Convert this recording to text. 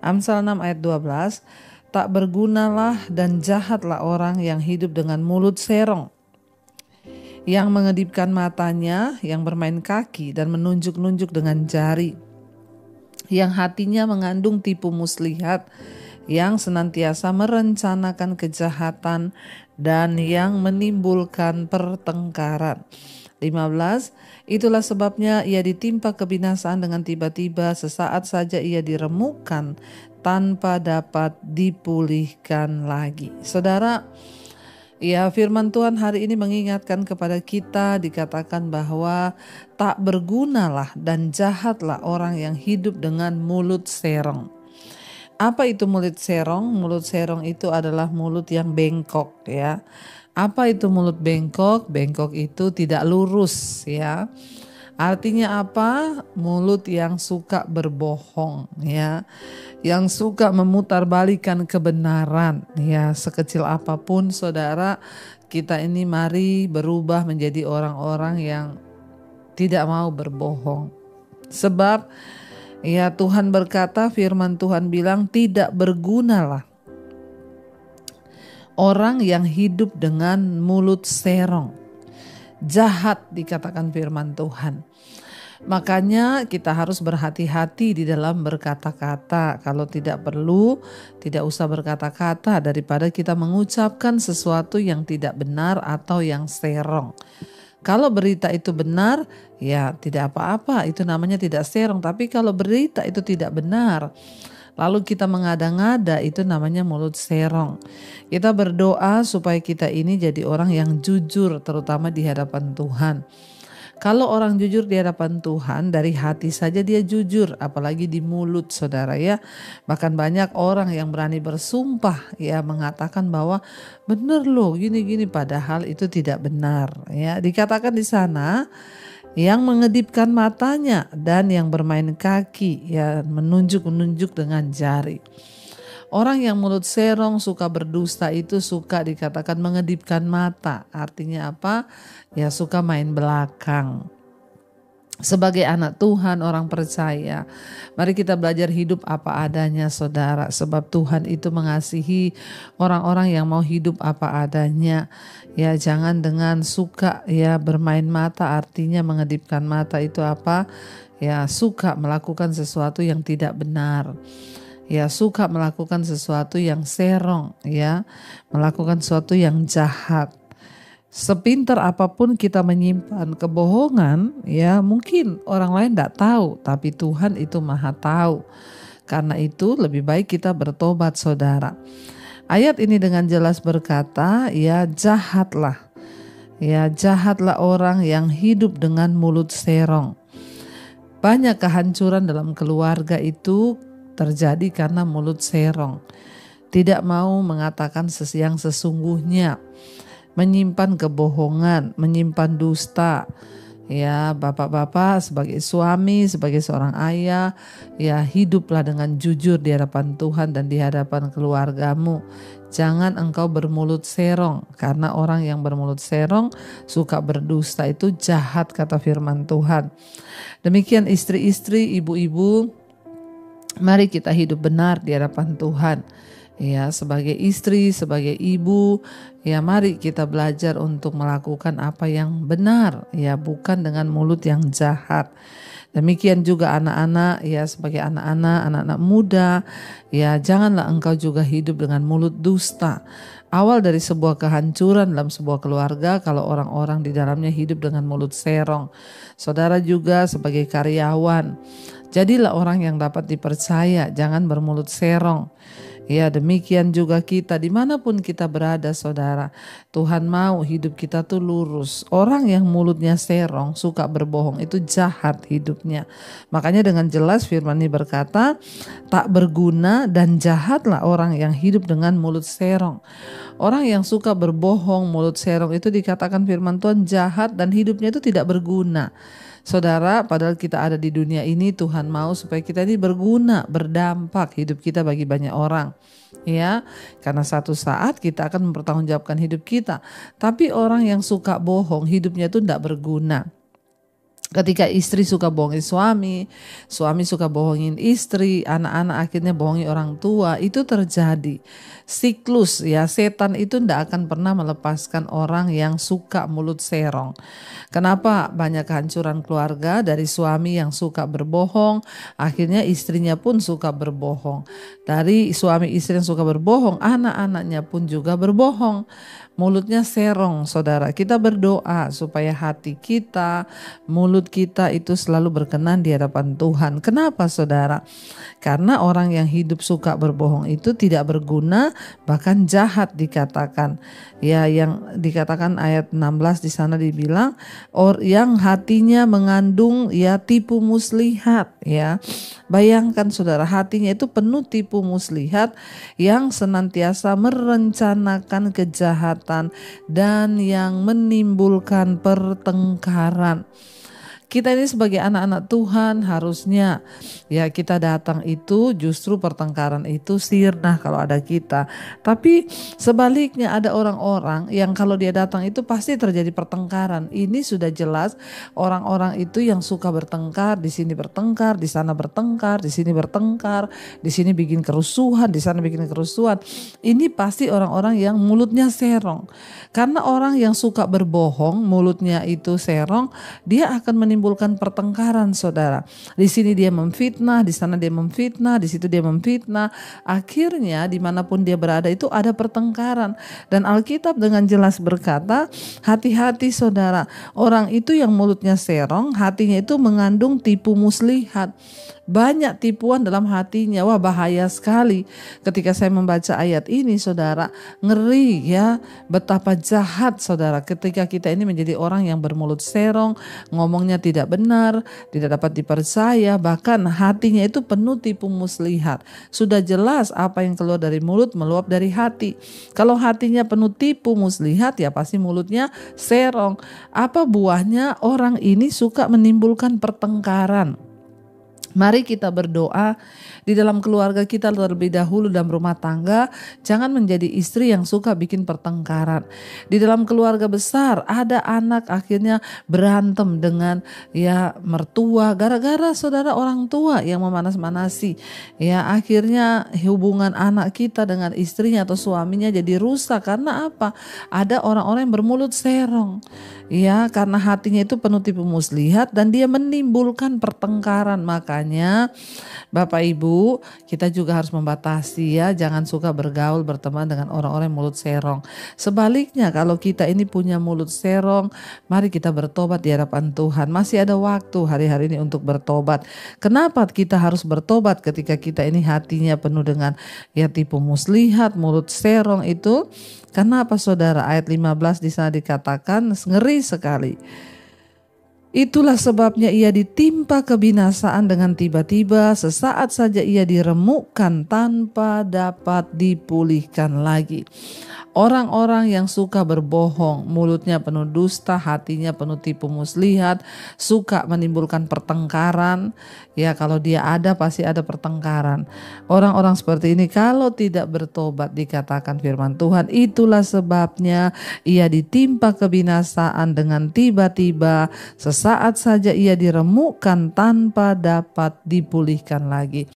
Amsal 6 ayat 12, tak bergunalah dan jahatlah orang yang hidup dengan mulut serong, yang mengedipkan matanya, yang bermain kaki dan menunjuk-nunjuk dengan jari, yang hatinya mengandung tipu muslihat, yang senantiasa merencanakan kejahatan dan yang menimbulkan pertengkaran. 15. Itulah sebabnya ia ditimpa kebinasaan dengan tiba-tiba, sesaat saja ia diremukkan tanpa dapat dipulihkan lagi. Saudara, ya, firman Tuhan hari ini mengingatkan kepada kita, dikatakan bahwa tak bergunalah dan jahatlah orang yang hidup dengan mulut serong. Apa itu mulut serong? Mulut serong itu adalah mulut yang bengkok, ya. Apa itu mulut bengkok? Bengkok itu tidak lurus, ya. Artinya apa? Mulut yang suka berbohong, ya. Yang suka memutarbalikkan kebenaran, ya. Sekecil apapun saudara, kita ini mari berubah menjadi orang-orang yang tidak mau berbohong. Sebab ya Tuhan berkata, firman Tuhan bilang tidak bergunalah orang yang hidup dengan mulut serong. Jahat dikatakan firman Tuhan. Makanya kita harus berhati-hati di dalam berkata-kata. Kalau tidak perlu, tidak usah berkata-kata daripada kita mengucapkan sesuatu yang tidak benar atau yang serong. Kalau berita itu benar, ya tidak apa-apa, itu namanya tidak serong. Tapi kalau berita itu tidak benar, lalu kita mengada-ngada, itu namanya mulut serong. Kita berdoa supaya kita ini jadi orang yang jujur, terutama di hadapan Tuhan. Kalau orang jujur di hadapan Tuhan, dari hati saja dia jujur, apalagi di mulut saudara ya. Bahkan banyak orang yang berani bersumpah ya, mengatakan bahwa benar loh gini-gini, padahal itu tidak benar ya. Dikatakan di sana yang mengedipkan matanya dan yang bermain kaki ya, menunjuk-nunjuk dengan jari. Orang yang mulut serong suka berdusta itu suka dikatakan mengedipkan mata. Artinya apa? Ya suka main belakang. Sebagai anak Tuhan, orang percaya, mari kita belajar hidup apa adanya saudara. Sebab Tuhan itu mengasihi orang-orang yang mau hidup apa adanya. Ya jangan dengan suka ya bermain mata, artinya mengedipkan mata itu apa? Ya suka melakukan sesuatu yang tidak benar. Ya suka melakukan sesuatu yang serong, ya melakukan sesuatu yang jahat. Sepintar apapun kita menyimpan kebohongan, ya mungkin orang lain tidak tahu, tapi Tuhan itu maha tahu. Karena itu lebih baik kita bertobat saudara. Ayat ini dengan jelas berkata, ya jahatlah orang yang hidup dengan mulut serong. Banyak kehancuran dalam keluarga itu terjadi karena mulut serong. Tidak mau mengatakan yang sesungguhnya, menyimpan kebohongan, menyimpan dusta. Ya, bapak-bapak sebagai suami, sebagai seorang ayah, ya hiduplah dengan jujur di hadapan Tuhan dan di hadapan keluargamu. Jangan engkau bermulut serong, karena orang yang bermulut serong suka berdusta, itu jahat kata firman Tuhan. Demikian istri-istri, ibu-ibu, mari kita hidup benar di hadapan Tuhan. Ya, sebagai istri, sebagai ibu, ya mari kita belajar untuk melakukan apa yang benar, ya bukan dengan mulut yang jahat. Demikian juga anak-anak, ya sebagai anak-anak muda, ya janganlah engkau juga hidup dengan mulut dusta. Awal dari sebuah kehancuran dalam sebuah keluarga kalau orang-orang di dalamnya hidup dengan mulut serong. Saudara juga sebagai karyawan, jadilah orang yang dapat dipercaya, jangan bermulut serong. Ya demikian juga kita dimanapun kita berada saudara. Tuhan mau hidup kita tuh lurus. Orang yang mulutnya serong, suka berbohong, itu jahat hidupnya. Makanya dengan jelas firman ini berkata, tak berguna dan jahatlah orang yang hidup dengan mulut serong. Orang yang suka berbohong, mulut serong itu dikatakan firman Tuhan jahat dan hidupnya itu tidak berguna. Saudara, padahal kita ada di dunia ini, Tuhan mau supaya kita ini berguna, berdampak hidup kita bagi banyak orang. Ya, karena satu saat kita akan mempertanggungjawabkan hidup kita. Tapi orang yang suka bohong, hidupnya itu tidak berguna. Ketika istri suka bohongin suami, suami suka bohongin istri, anak-anak akhirnya bohongi orang tua, itu terjadi siklus ya. Setan itu tidak akan pernah melepaskan orang yang suka mulut serong. Kenapa banyak kehancuran keluarga dari suami yang suka berbohong, akhirnya istrinya pun suka berbohong. Dari suami istri yang suka berbohong, anak-anaknya pun juga berbohong. Mulutnya serong, saudara. Kita berdoa supaya hati kita, mulut kita itu selalu berkenan di hadapan Tuhan. Kenapa, saudara? Karena orang yang hidup suka berbohong itu tidak berguna, bahkan jahat dikatakan. Ya, yang dikatakan ayat 16 di sana dibilang, yang hatinya mengandung ya tipu muslihat ya. Bayangkan saudara, hatinya itu penuh tipu muslihat yang senantiasa merencanakan kejahatan dan yang menimbulkan pertengkaran. Kita ini sebagai anak-anak Tuhan harusnya ya kita datang itu justru pertengkaran itu sirna kalau ada kita. Tapi sebaliknya ada orang-orang yang kalau dia datang itu pasti terjadi pertengkaran. Ini sudah jelas orang-orang itu yang suka bertengkar, di sini bertengkar, di sana bertengkar, di sini bertengkar, di sini bikin kerusuhan, di sana bikin kerusuhan. Ini pasti orang-orang yang mulutnya serong. Karena orang yang suka berbohong, mulutnya itu serong, dia akan menimbulkan pertengkaran, saudara. Di sini dia memfitnah, di sana dia memfitnah, di situ dia memfitnah. Akhirnya dimanapun dia berada itu ada pertengkaran. Dan Alkitab dengan jelas berkata, hati-hati saudara, orang itu yang mulutnya serong, hatinya itu mengandung tipu muslihat. Banyak tipuan dalam hatinya. Wah, bahaya sekali. Ketika saya membaca ayat ini, saudara, ngeri ya, betapa jahat saudara ketika kita ini menjadi orang yang bermulut serong, ngomongnya tidak benar, tidak dapat dipercaya, bahkan hatinya itu penuh tipu muslihat. Sudah jelas apa yang keluar dari mulut meluap dari hati. Kalau hatinya penuh tipu muslihat, ya pasti mulutnya serong. Apa buahnya? Orang ini suka menimbulkan pertengkaran. Mari kita berdoa di dalam keluarga kita terlebih dahulu, dalam rumah tangga, jangan menjadi istri yang suka bikin pertengkaran. Di dalam keluarga besar ada anak akhirnya berantem dengan ya mertua gara-gara saudara orang tua yang memanas-manasi. Ya akhirnya hubungan anak kita dengan istrinya atau suaminya jadi rusak. Karena apa? Ada orang-orang yang bermulut serong. Ya, karena hatinya itu penuh tipu muslihat dan dia menimbulkan pertengkaran. Makanya Bapak Ibu, kita juga harus membatasi ya, jangan suka bergaul berteman dengan orang-orang yang mulut serong. Sebaliknya kalau kita ini punya mulut serong, mari kita bertobat di hadapan Tuhan. Masih ada waktu hari-hari ini untuk bertobat. Kenapa kita harus bertobat ketika kita ini hatinya penuh dengan ya tipu muslihat, mulut serong itu? Karena apa saudara? Ayat 15 di sana dikatakan ngeri sekali. Itulah sebabnya ia ditimpa kebinasaan dengan tiba-tiba, sesaat saja ia diremukkan tanpa dapat dipulihkan lagi. Orang-orang yang suka berbohong, mulutnya penuh dusta, hatinya penuh tipu muslihat, suka menimbulkan pertengkaran. Ya kalau dia ada pasti ada pertengkaran. Orang-orang seperti ini kalau tidak bertobat, dikatakan firman Tuhan, itulah sebabnya ia ditimpa kebinasaan dengan tiba-tiba, sesaat saja ia diremukkan tanpa dapat dipulihkan lagi.